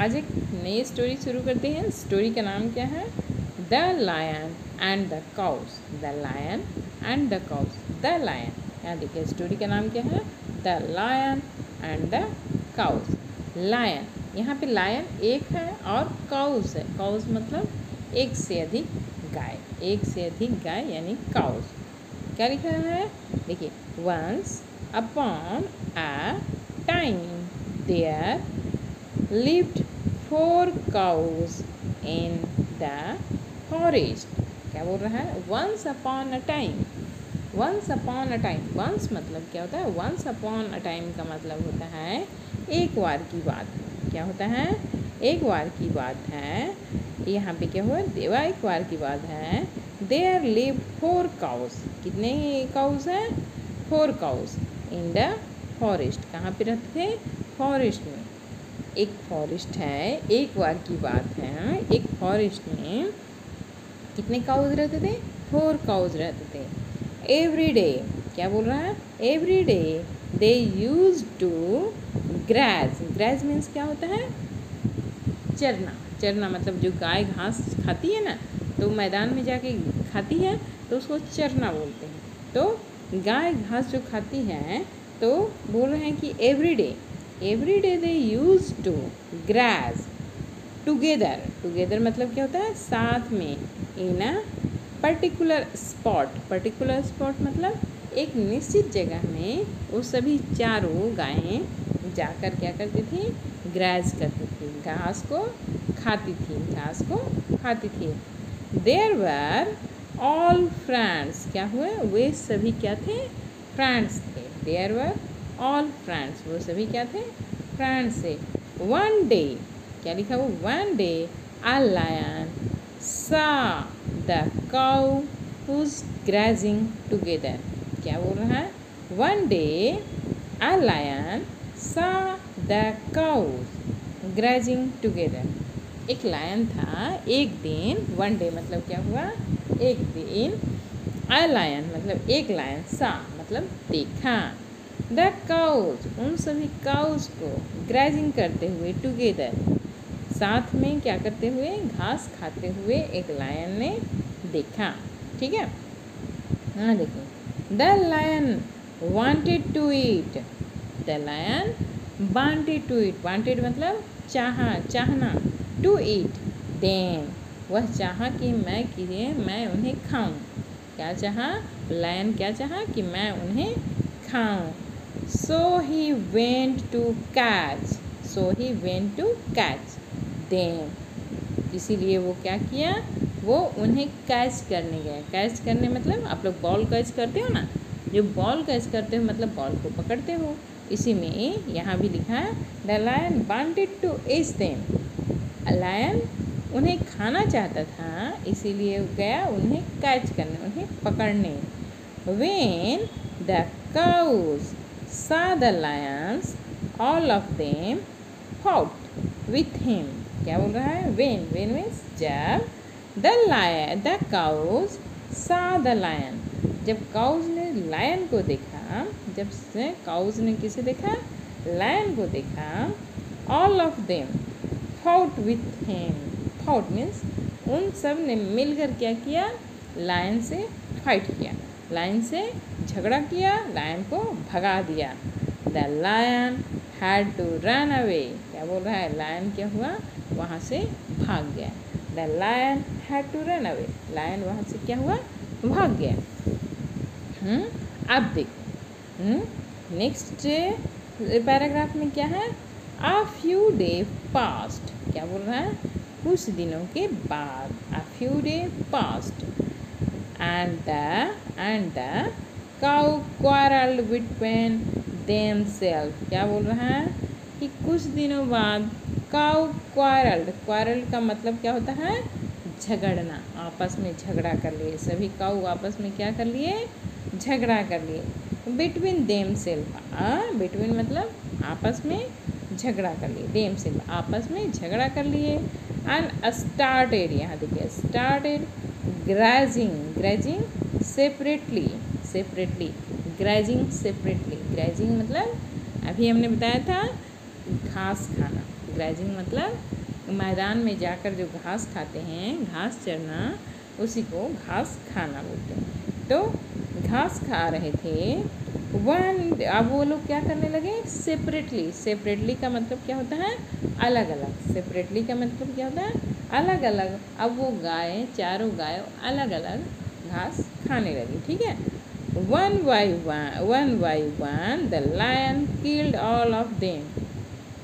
आज एक नई स्टोरी शुरू करते हैं। स्टोरी का नाम क्या है? The lion and the cows. The lion and the cows. The lion, यहाँ देखिए स्टोरी का नाम क्या है? The lion and the cows. Lion, यहाँ पे लायन एक है और काउस है। काउस मतलब एक से अधिक गाय, एक से अधिक गाय यानी काउस। क्या लिखा है? देखिए, once upon a time there lived 4 cows in the forest। क्या बोल रहा है? once upon a time। once upon a time, once मतलब क्या होता है? once upon a time का मतलब होता है एक बार की बात। क्या होता है? एक बार की बात है। यहाँ पे क्या हुआ? देवा एक बार की बात है। There lived 4 cows। कितने काउस हैं? 4 cows in the forest। कहाँ पे रहते थे? फॉरेस्ट में। एक फॉरेस्ट है, एक बार की बात है, एक फॉरेस्ट में कितने काउज रहते थे? 4 काउज रहते थे। एवरी डे, क्या बोल रहा है? Every day they use to grass. Grass means क्या होता है? चरना। चरना मतलब जो गाय घास खाती है ना, तो मैदान में जाके खाती है तो उसको चरना बोलते हैं। तो गाय घास जो खाती है, तो बोल रहे हैं कि every day they use to grass together. Together मतलब क्या होता है? साथ में। In a particular spot. Particular spot मतलब एक निश्चित जगह में वो सभी चारों गायें जाकर क्या करती थी? ग्रास करती थी, घास को खाती थी, घास को खाती थी। There were all friends. क्या हुए? वे सभी क्या थे? फ्रेंड्स थे। देयर वर ऑल फ्रेंड्स, वो सभी क्या थे? फ्रेंड्स थे। वन डे, क्या लिखा वो? वन डे अ लायन सा द काउ हुज ग्राजिंग टुगेदर। क्या बोल रहा है? वन डे अ लायन सा द काउज ग्राजिंग टुगेदर। एक लायन था, एक दिन। वन डे मतलब क्या हुआ? एक दिन। अ लायन मतलब एक लायन। सा मतलब देखा। द काउज, उन सभी काउज को ग्राजिंग करते हुए, टुगेदर साथ में क्या करते हुए? घास खाते हुए एक लायन ने देखा। ठीक है, हाँ देखिए। The lion wanted to eat. The lion wanted to eat. Wanted मतलब चाहा, चाहना। टू ईट देम, वह चाहा कि मैं उन्हें खाऊं। क्या चाहा? लायन क्या चाहा? कि मैं उन्हें खाऊं। So he went to catch. So he went to catch them. इसीलिए वो क्या किया? वो उन्हें कैच करने गया। कैच करने मतलब आप लोग बॉल कैच करते हो ना, जो बॉल कैच करते हो मतलब बॉल को पकड़ते हो। इसी में यहाँ भी लिखा है the lion wanted to eat them. Lion उन्हें खाना चाहता था, इसीलिए गया उन्हें कैच करने, उन्हें पकड़ने। When the cows saw the lions, all of them fought with him। क्या बोल रहा है? When means जब। the cows saw the lion, जब काउज ने लायन को देखा। जब से काउज ने किसे देखा? लायन को देखा। all of them fought with him। fought means उन सब ने मिलकर क्या किया? लायन से फाइट किया, लायन से झगड़ा किया, लायन को भगा दिया। The lion had to run away. क्या बोल रहा है? लायन क्या हुआ? वहाँ से भाग गया। The lion had to run away. Lion वहाँ से क्या हुआ? भाग गया। अब देखो नेक्स्ट पैराग्राफ में क्या है? A few day past. क्या बोल रहा है? कुछ दिनों के बाद। A few day past and the cow quarreled between themselves। क्या बोल रहा है? कि कुछ दिनों बाद cow quarreled का मतलब क्या होता है? झगड़ना, आपस में झगड़ा कर लिए। सभी काऊ आपस में क्या कर लिए? झगड़ा कर लिए। between themselves, between मतलब आपस में झगड़ा कर लिए। themselves आपस में झगड़ा कर लिए। and started, यहाँ देखिए started grazing separately। grazing मतलब अभी हमने बताया था घास खाना। ग्राजिंग मतलब मैदान में जाकर जो घास खाते हैं, घास चरना, उसी को घास खाना बोलते हैं। तो घास खा रहे थे वन, अब वो लोग क्या करने लगे, सेपरेटली। सेपरेटली का मतलब क्या होता है, अलग अलग। सेपरेटली का मतलब क्या होता है, अलग अलग। अब वो गाय, चारों गाय अलग अलग घास खाने लगी, ठीक है। One by one the lion killed all of them.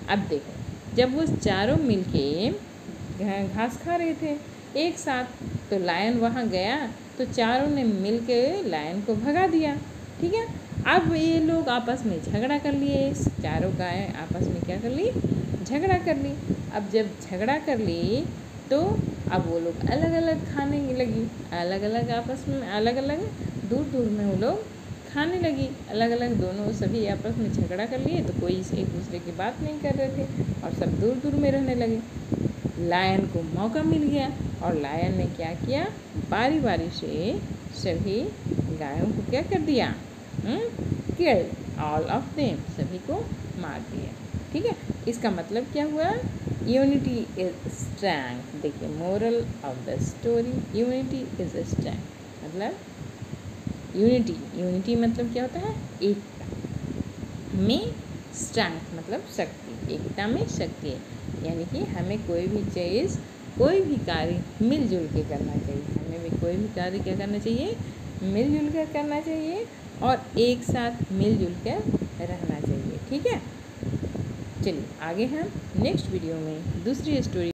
अब देखो, जब वो चारों मिलके घास खा रहे थे एक साथ, तो लायन वहाँ गया तो चारों ने मिलके लायन को भगा दिया, ठीक है। अब ये लोग आपस में झगड़ा कर लिए, चारों गाय आपस में क्या कर ली, झगड़ा कर ली। अब जब झगड़ा कर ली तो अब वो लोग अलग अलग खाने लगी, अलग अलग आपस में, अलग अलग दूर दूर में वो लोग खाने लगी, अलग अलग। दोनों सभी आपस में झगड़ा कर लिए तो कोई एक दूसरे की बात नहीं कर रहे थे और सब दूर दूर में रहने लगे। लायन को मौका मिल गया और लायन ने क्या किया, बारी बारी से सभी गायों को क्या कर दिया, किल्ड ऑल ऑफ देम, सभी को मार दिया, ठीक है। इसका मतलब क्या हुआ, यूनिटी इज स्ट्रेंथ। देखिए, moral of the story, unity is strength. मतलब यूनिटी, यूनिटी मतलब क्या होता है, एकता में, स्ट्रेंथ मतलब शक्ति, एकता में शक्ति है। यानी कि हमें कोई भी चीज़, कोई भी कार्य मिलजुल के करना चाहिए। हमें भी कोई भी कार्य क्या करना चाहिए, मिलजुल कर करना चाहिए और एक साथ मिलजुल कर रहना चाहिए, ठीक है। चलिए आगे हम नेक्स्ट वीडियो में दूसरी स्टोरी